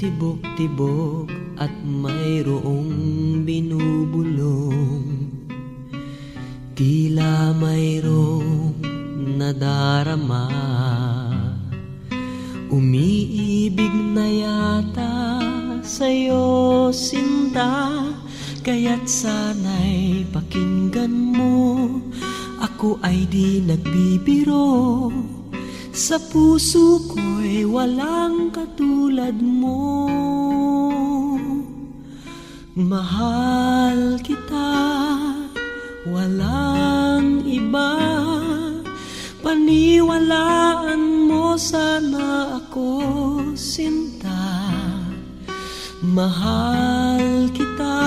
tibok-tibok at mayroong binubulong. Tila mayroong nadarama, umiibig na yata sa'yo, sinta. Kaya't sana'y pakinggan mo, ako ay di nagbibiro. Sa puso ko'y walang katulad mo. Mahal kita, walang iba. Paniwalaan mo sana ako, sinta. Mahal kita,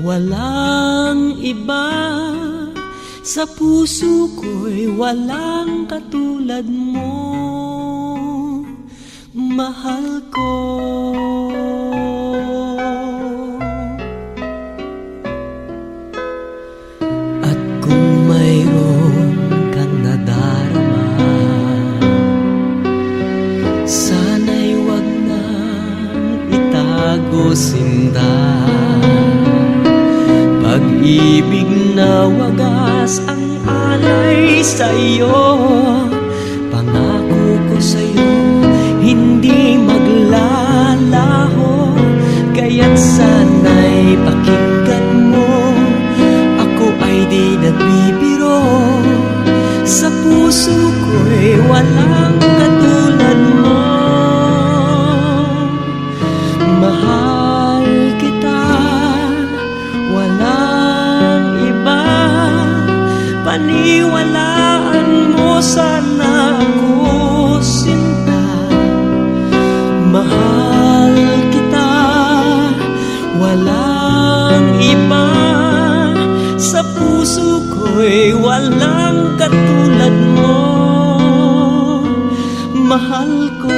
walang iba. Sa puso ko'y walang katulad mo, mahal ko. At kung mayroon kang nadarama, sana'y wag nang itago, sinta. Pag-ibig na wagas ang alay sa'yo, pangako ko sa'yo hindi maglalaho. Kaya't sana'y pakinggan mo, ako ay di nagbibiro. Sa puso ko'y walang katulad mo. Mahal kita, walang iba. Paniwalaan mo sana ako, sinta. Mahal kita, walang iba. Sa puso ko'y walang katulad mo, mahal ko.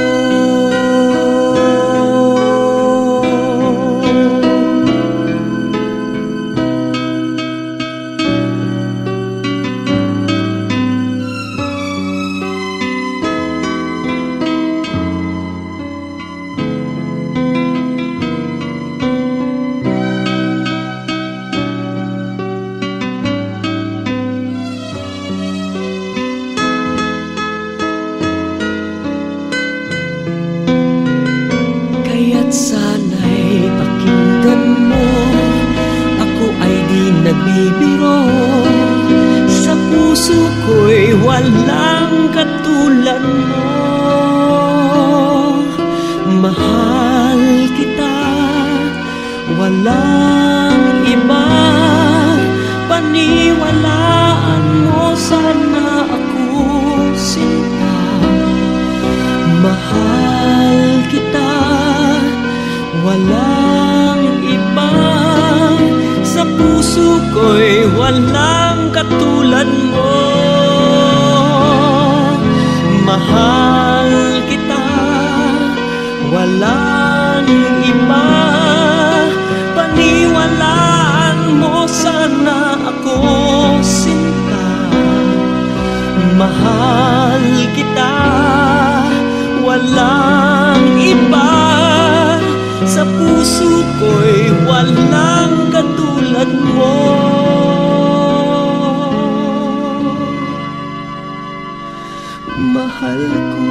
Sana'y pakinggan mo, ako ay di nagbibiro. Sa puso ko'y walang katulad mo. Mahal kita, walang iba. Paniwalaan mo sana ako, sinta. Mahal kita, walang iba. Sa puso ko'y walang katulad mo. Mahal kita, walang iba. Paniwalaan mo sana ako, sinta. Mahal kita, walang iba. Sa puso ko'y walang katulad mo, mahal ko.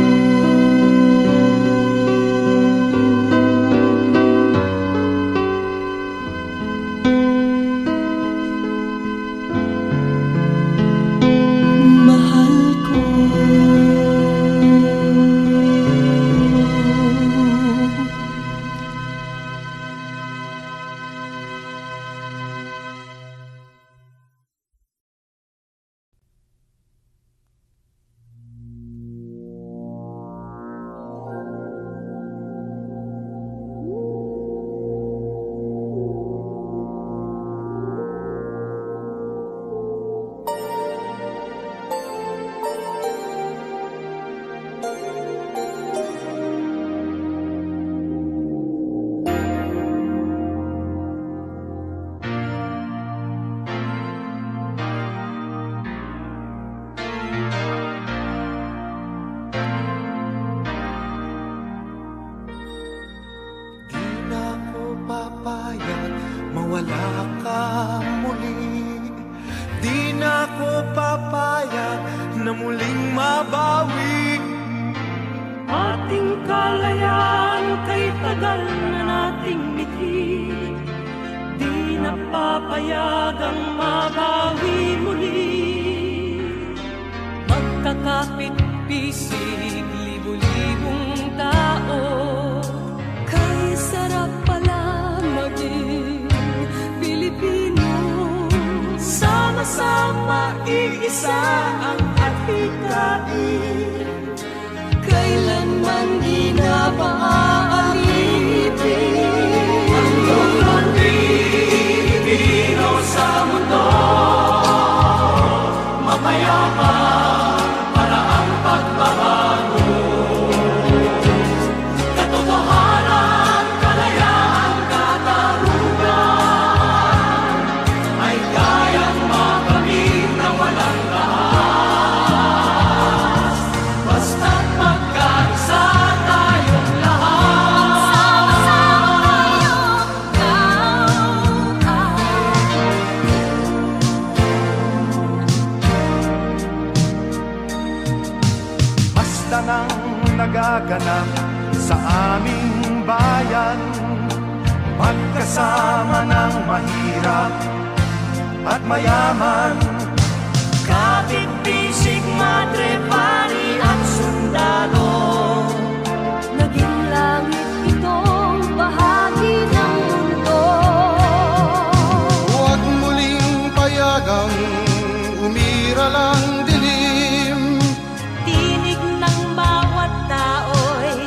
na muling mabawi. Ating kalayaan kay tagal na nating mithi, di napapayagang mabawi muli. Magkakapit-pisig, libu-libong tao, kay sarap pala maging Pilipino. Sama-sama, iisa ang adhikain, kailanman di na paaalipin. Ang Pilipino sa mundo, mapayapa para ang pagbabago. Katotohanan, kalayaan, katarungan ay kayang makamit na walang lahat. Basta't magkaisa tayong lahat. Basta nang nagaganap sa aming bayan, magkasama ng mahirap at mayaman. Kapit-bisig, madre, pari at sundalo, naging langit itong bahagi ng mundo. Huwag muling payagang umiral ang dilim. Tinig ng bawat tao'y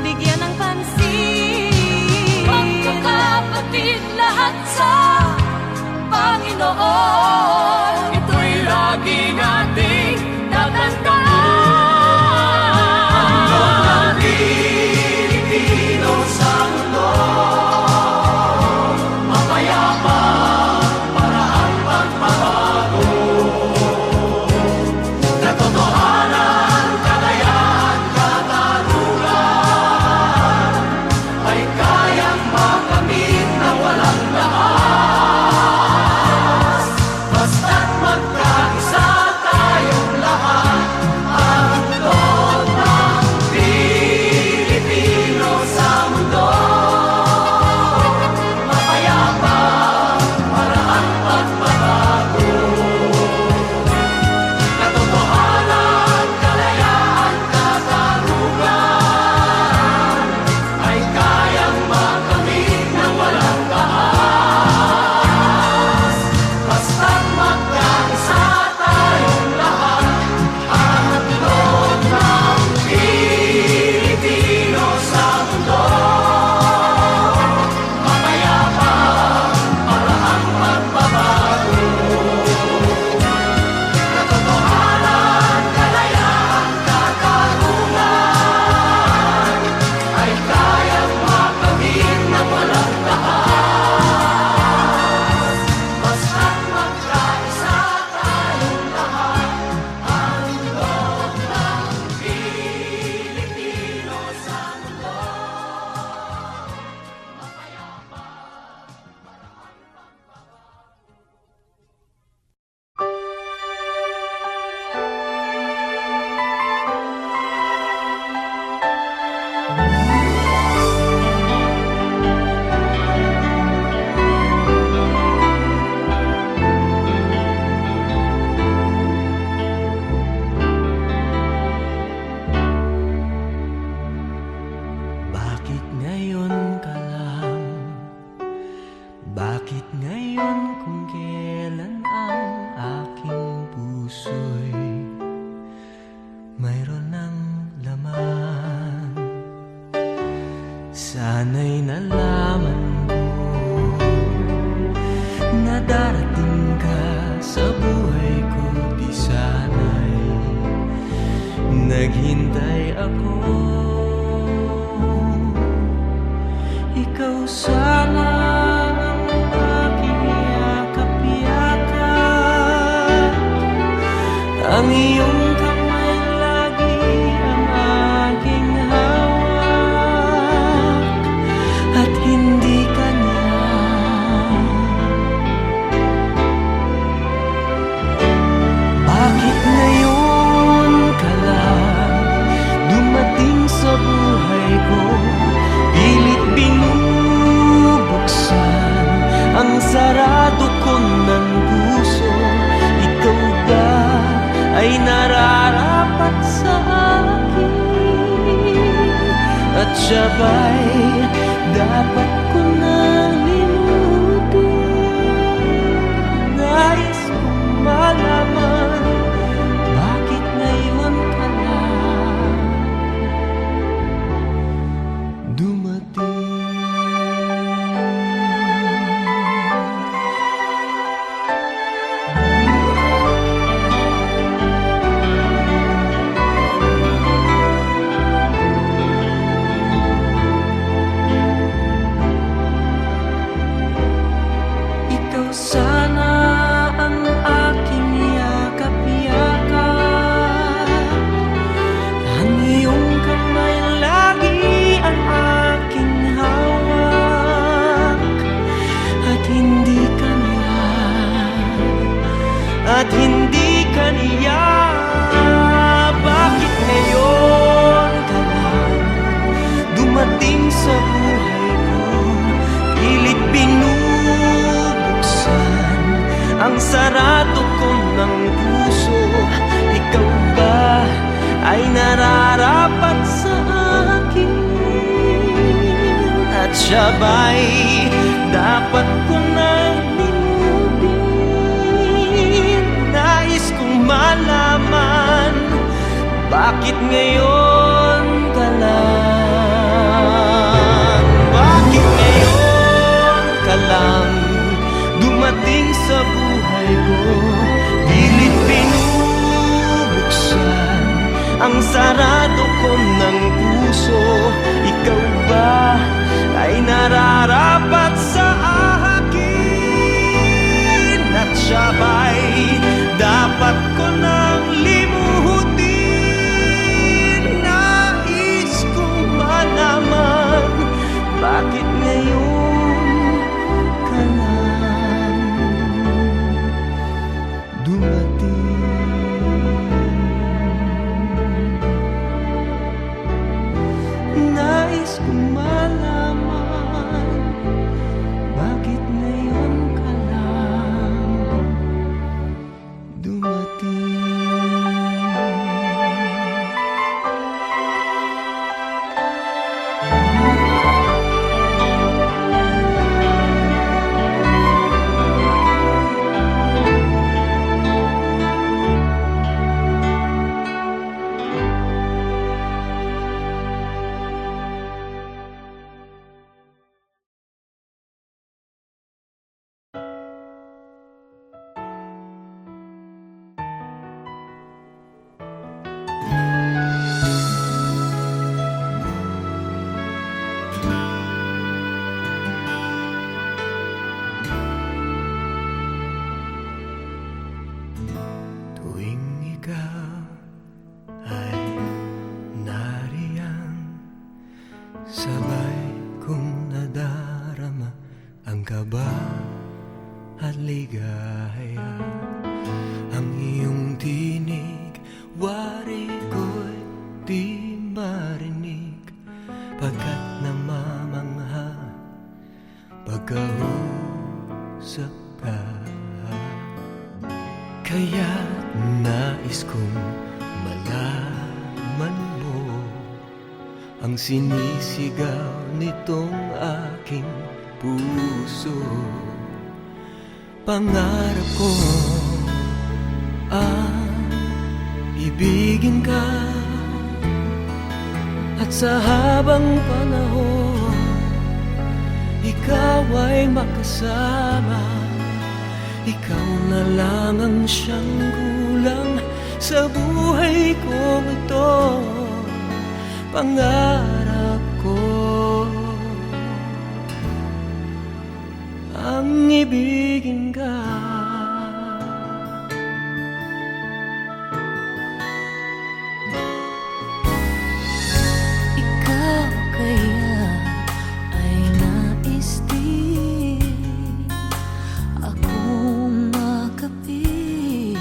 bigyan ng pansin. Magkakapatid lahat sa Panginoon, ito'y lagi nating tatandaan. Pilipino sa mundo, mapayapa para ang pagbabago. Katotohanan, kalayaan, katarungan ay kayang makamit na walang lahat. Basta't magkaisa tayong lahat, ang loob ng Pilipino sa mundo, mapayapa para ang pagbabago. Katotohanan, kalayaan, katarungan ay kayang makamit na walang taas. Basta't magkaisa tayong lahat, ang loob ng Pilipino sa mundo, mapayapa para ang pagbabago. Katotohanan, kalayaan, katarungan ay kayang makamit na walang taas. Basta't magkaisa tayong lahat, ang loob ng Pilipino sa mundo, mapayapa. Bakit ngayon ka lang? Bakit ngayon kung kailan ang aking puso'y mayroon ng laman? Sana'y nalaman ko na darating ka sa buhay ko. Di sana'y naghintay ako. Ikaw sana ang aking yakap-yakap, ang iyong kamay lagi ang aking hawak, at hindi kanya. Bakit ngayon sarado ko ng puso. Ikaw ba ay nararapat sa akin? At siya ba'y dapat ko nang limutin? Nais kong malaman, bakit ngayon ka lang dumating? Ikaw sana ang aking yakap-yakap, ang iyong kamay lagi ang aking hawak. At hindi ka niya, bakit ngayon ka lang dumating sa buhay ko? Pilit binubuksan ang sarado ko ng puso. Ikaw ba ay nararapat sa akin? At siya ba'y dapat ko nang limutin? Nais kong malaman, bakit ngayon ka lang? Bakit ngayon ka lang dumating sa buhay ko? Pilit binubuksan ang sarado ko ng puso. Ikaw ba ay nararapat sa akin? At siya ba'y dapat ko nang limutin? Nais kong malaman, bakit ngayon ka lang dumating? Nais kong malaman, bakit ngayon ka lang dumating? Tuwing ikaw ay nariyan, sabay kong nadarama ang kaba at ligaya. Ang iyong tinig, wari ko'y di marinig, pagkat namamangha pagkausap ka. Kaya nais kong malaman mo ang sinisigaw nitong aking puso. Pangarap ko ang ibigin ka, at sa habang panahon ikaw ay makasama. Ikaw na lang ang siyang kulang sa buhay kong ito. Pangarap ko ang ibigin ka. Ikaw kaya ay nais din akong makapiling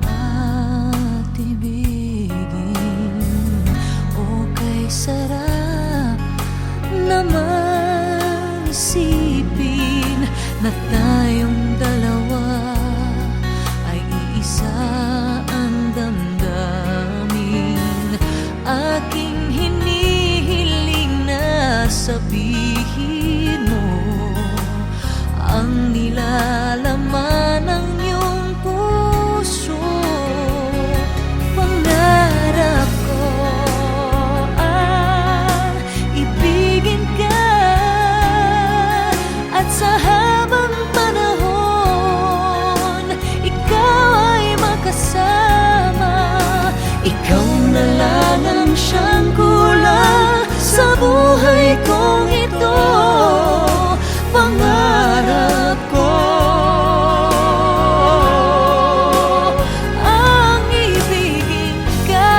at ibigin. O kay sarap naman isipin na tayong dalawa ay iisa ang damdamin. Aking hinihiling na sabihin mo ang nilalaman ng iyong puso. Pangarap ko ang ibigin ka, at sa habang panahon ikaw ay makasama. Ikaw na lang ang siyang kulang sa buhay kong ito. Pangarap ko ang ibigin ka,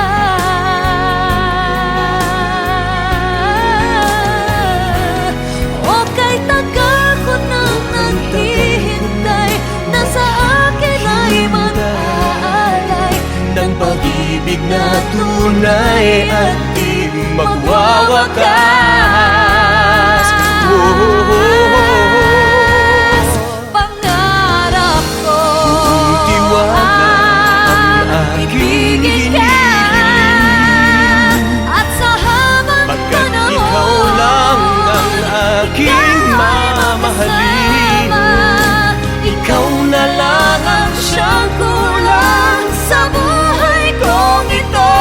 o kay tagal ko nang naghihintay na sa akin ay mag-aalay ng pag-ibig na tunay at di magwawakas. Pangarap ko Tiwala ang aking ibigin ka, at sa habang Pagkat panahon ikaw lang ang aking mamahalin. ikaw na lang ang siyang kulang sa buhay kong ito.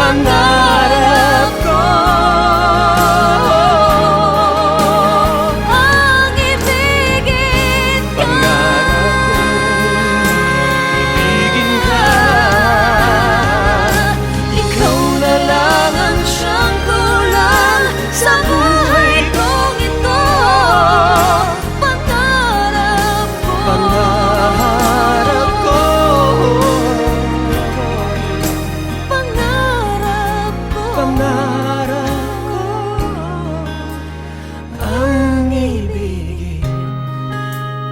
Pangarap ko ang ibigin ka. Pangarap ko ibigin ka. Ikaw na lang ang siyang kulang sa buhay kong ito. Pangarap ko Pangarap ko Pangarap ko Pangarap ko ang ibigin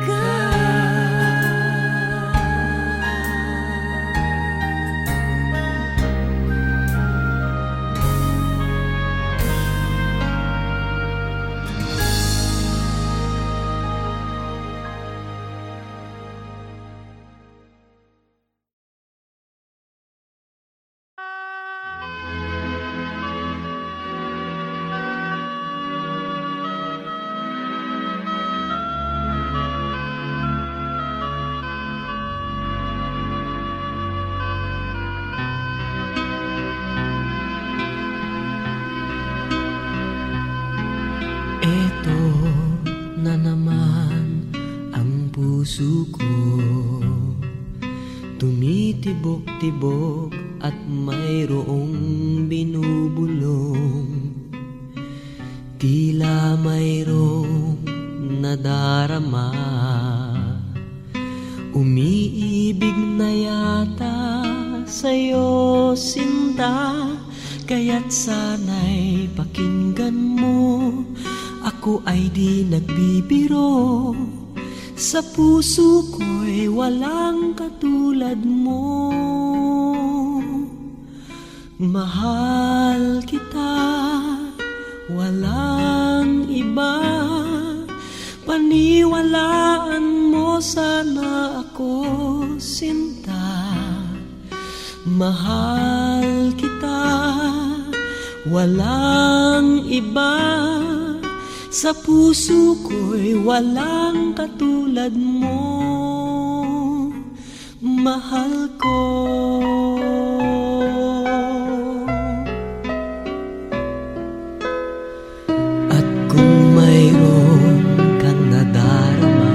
ka. Eto na naman ang puso ko, tumitibok-tibok at mayroong binubulong. Tila mayroong nadarama, umiibig na yata sa'yo, sinta. Kaya't sana'y pakinggan mo, ako ay di nagbibiro. Sa puso ko'y walang katulad mo. Mahal kita, walang iba. Paniwalaan mo sana ako, sinta. Mahal kita, walang iba. Sa puso ko'y walang katulad mo. Mahal ko. At kung mayroon kang nadarama,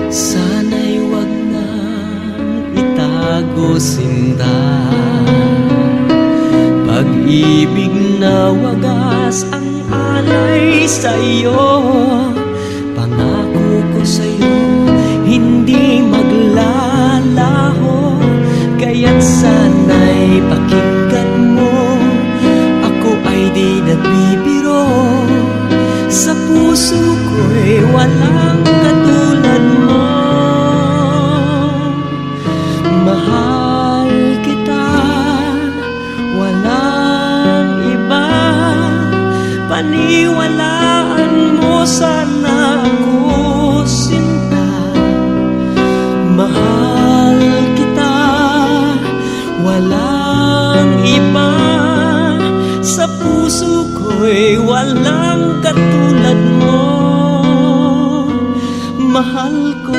sana'y wag nang itago, sinta. Pag-ibig na wagas ang alay sa'yo, pangako ko sa'yo hindi maglalaho. Kaya't sana'y pakinggan mo, ako ay di nagbibiro. Sa puso ko'y walang katulad mo. Mahal kita, walang iba. Paniwalaan payagan mo sana ako, sinta. Mahal kita, walang iba. Sa puso ko'y walang katulad mo, mahal ko.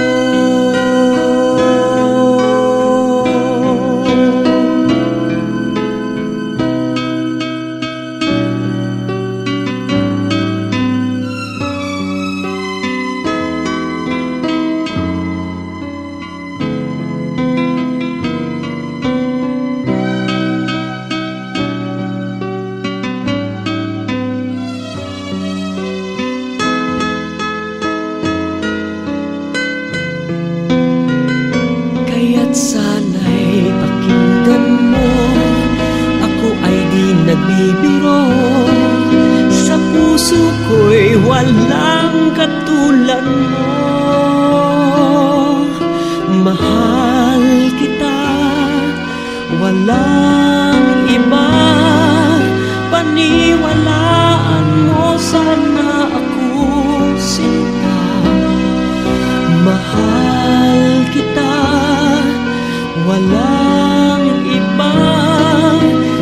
Kaya't sana'y pakinggan mo, ako ay di nagbibiro. Sa puso ko'y walang katulad mo, mahal kita, walang iba. Paniwalaan mo sana ako, sinta. Mahal kita, walang iba.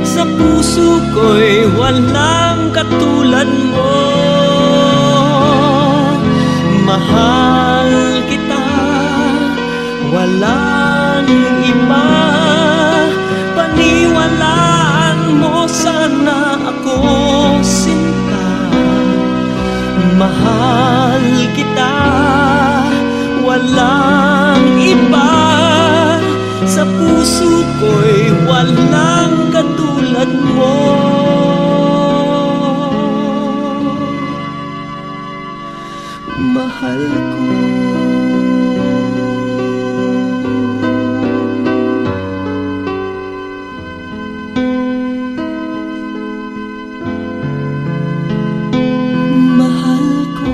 Sa puso ko'y walang katulad mo, mahal kita, walang iba. Paniwalaan mo sana ako, sinta. Mahal kita, walang iba. Sa puso ko'y walang katulad mo, mahal ko. Mahal ko.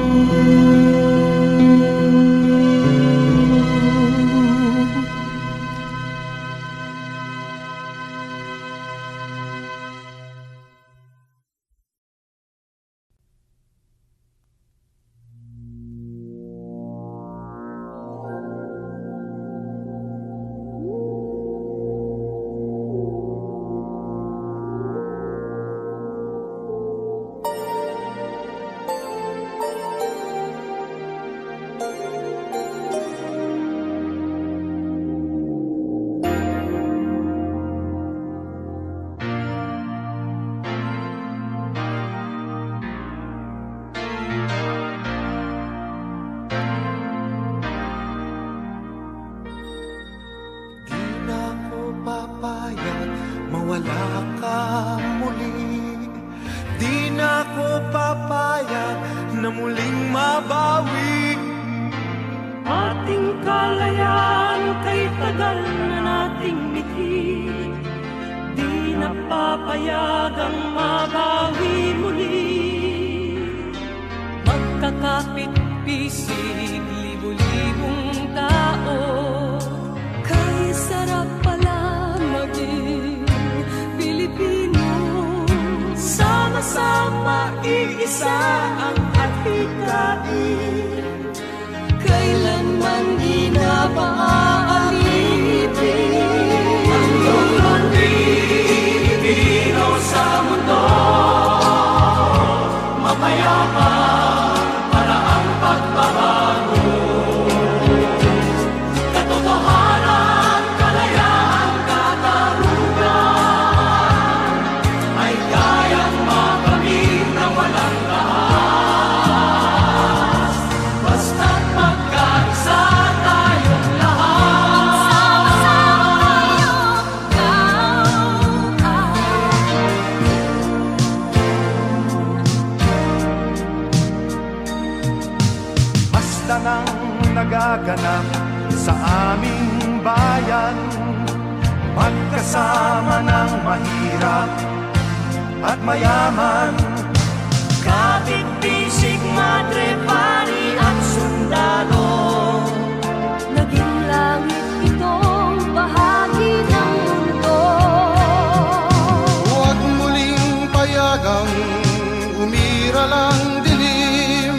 Mawala ka muli. Di na ko papayag na muling mabawi. Ating kalayaan kay tagal na nating mithi, di na papayagang mabawi muli. Magkakapit-pisig, libu-libong tao, Kay sarap pala maging Pilipino. sama-sama iisa ang adhikain. Kailanman di na paaalipin. Tatlong Pilipino sa mundo, mapayapa para ang pagbabago. Katotohanan, kalayaan, katarungan ay kayang makamit na walang lahat. Basta't magkaisa tayong lahat. Basta nang nagaganap sa aming bayan, magkasama ng mahirap at mayaman. Kapit-bisig, madre, pari at sundalo, Naging langit itong bahagi ng mundo. Huwag muling payagang umiral ang dilim.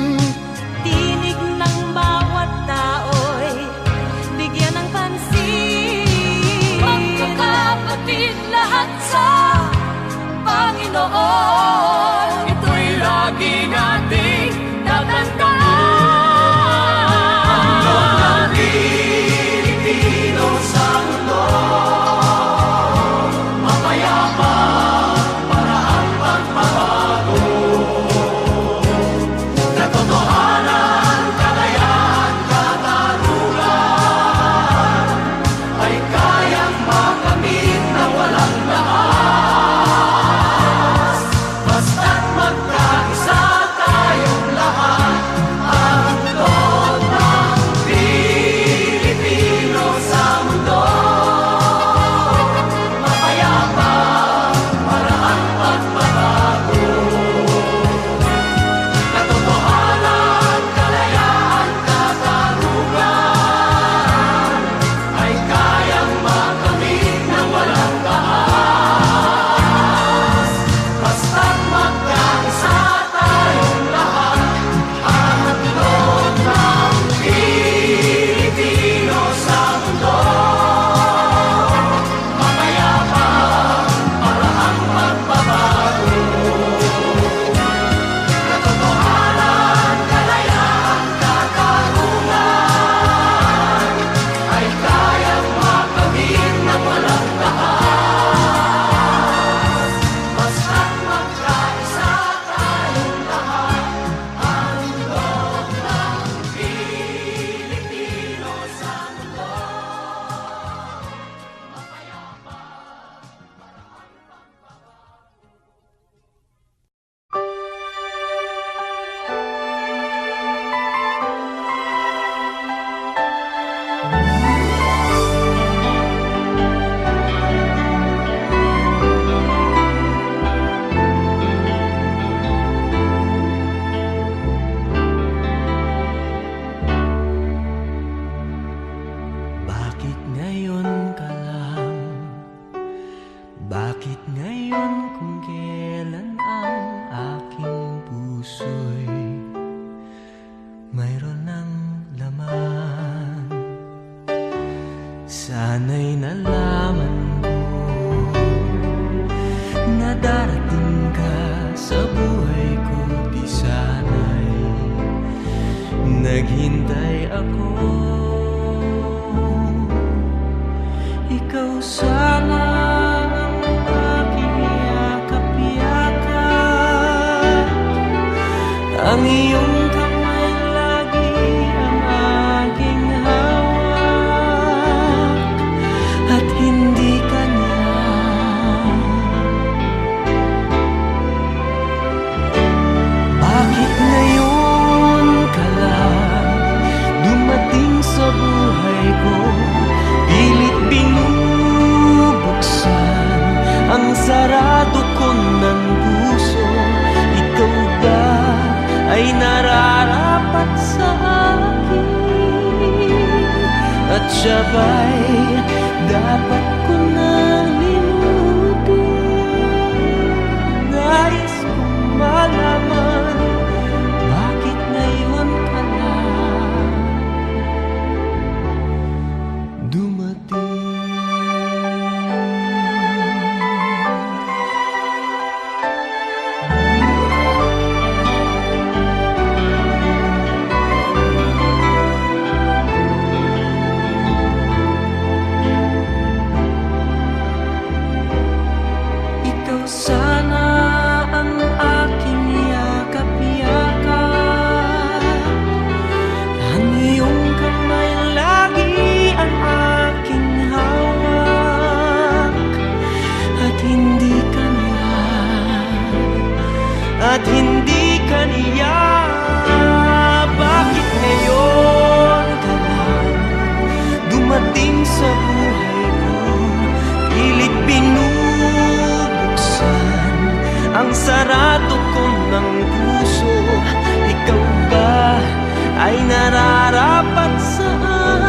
puso'y mayroon ng laman. Sana'y nalaman ko na darating ka sa buhay ko. Di sana'y naghintay ako. Ikaw sana ang aking yakap-yakap, ang iyong kamay lagi ang aking hawak, at hindi ka niya. Bakit ngayon ka lang dumating sa buhay ko? Pilit binubuksan ang sarado ko ng puso. Ikaw ba ay nararapat sa akin? At siya ba'y dapat ko nang limutin? Nais kong malaman, bakit ngayon ka lang dumating? Ikaw sana ang aking yakap-yakap, ang iyong kamay lagi ang aking hawak, at hindi ka niya, at hindi ka niya. Bakit ngayon ka lang dumating sa buhay ko? Pilit binubuksan ang sarado ko ng puso. Ikaw ba ay nararapat sa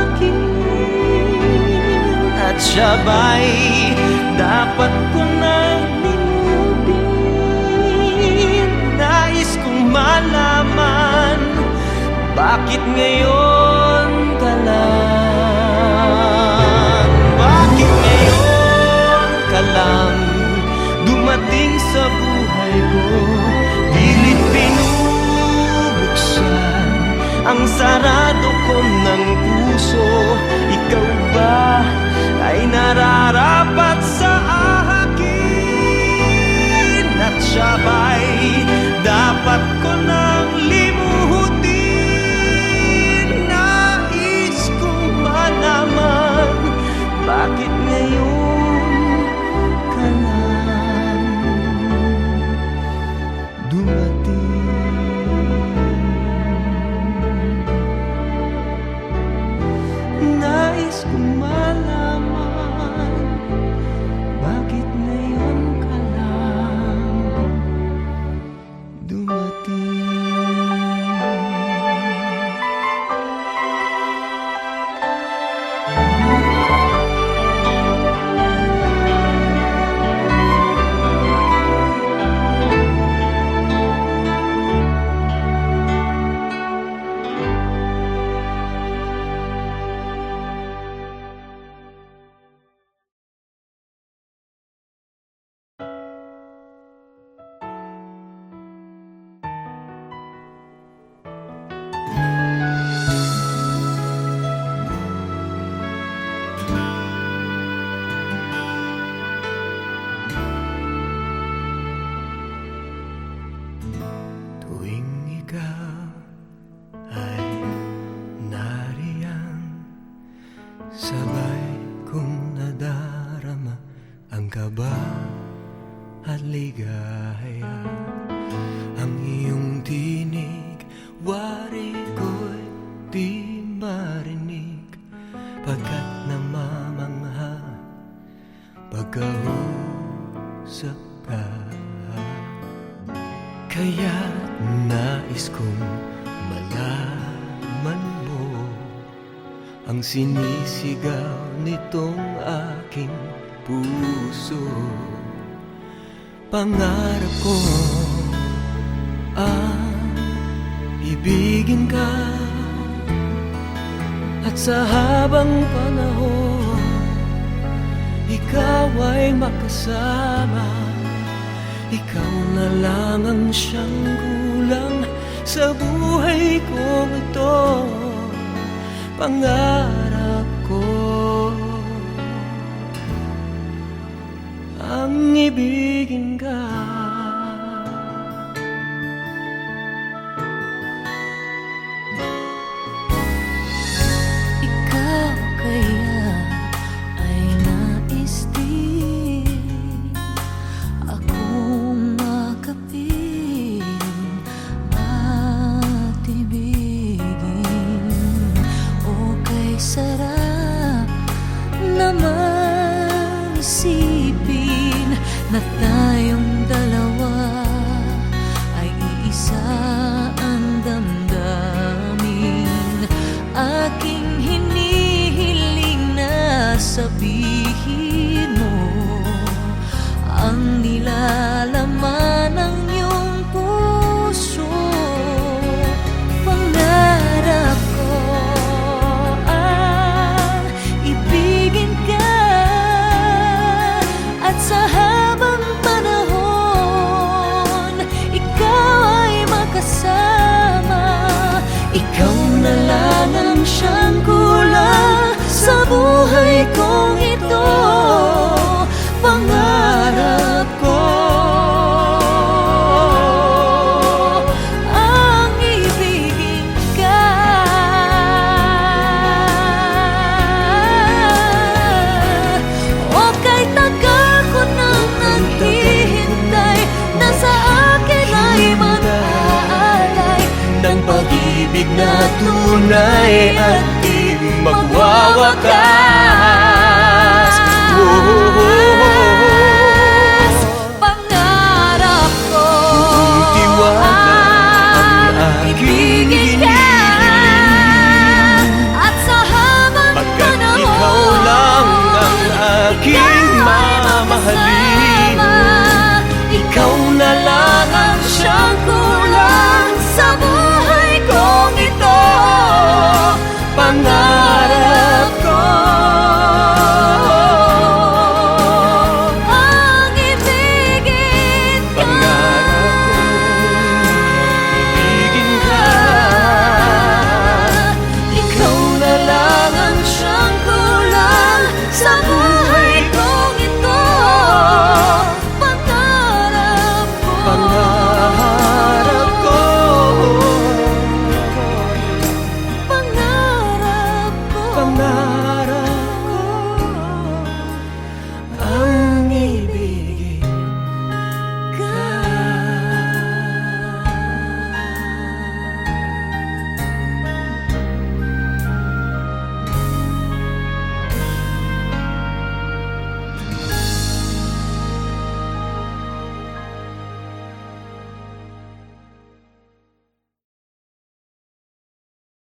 akin? At siya ba'y dapat ko nang limutin? Nais kong malaman, bakit ngayon ka lang? Bakit ngayon ka lang dumating sa buhay ko? Pilit binubuksan ang sarado ko ng puso. Ikaw ba ay nararapat sa akin? At siya ba'y dapat ko nang limutin? Nais kong malaman, bakit ngayon ka lang dumating? Nais kong malaman, bakit ngayon ka lang dumating? Tuwing ikaw ay nariyan, sabay kong nadarama ang kaba at ligaya. Ang iyong tinig, wari ko'y di marinig, pagkat namamangha pagkausap ka. Kaya't nais kong malaman mo ang sinisigaw nitong aking puso. Pangarap ko ang ibigin ka. At sa habang panahon, ikaw ay makasama. Ikaw na lang ang siyang kulang sa buhay kong ito. Pangarap ko ang ibigin ka. Ikaw kaya ay nais din akong makapin at ibigin. O kay sarap naman isipin na tayong dalawa ay iisa ang damdamin. Aking hinihiling na sabihin mo ang nilalaman ng iyong puso. Pangarap ko ang ibigin ka. At sa habang panahon, ikaw ay makasama. Ikaw na lang ang siyang kulang sa buhay kong ito. Pangarap ko ang ibigin ka. O kay tagal ko nang naghihintay na sa akin ay mag-aalay ng pag-ibig na tunay at di magwawakas.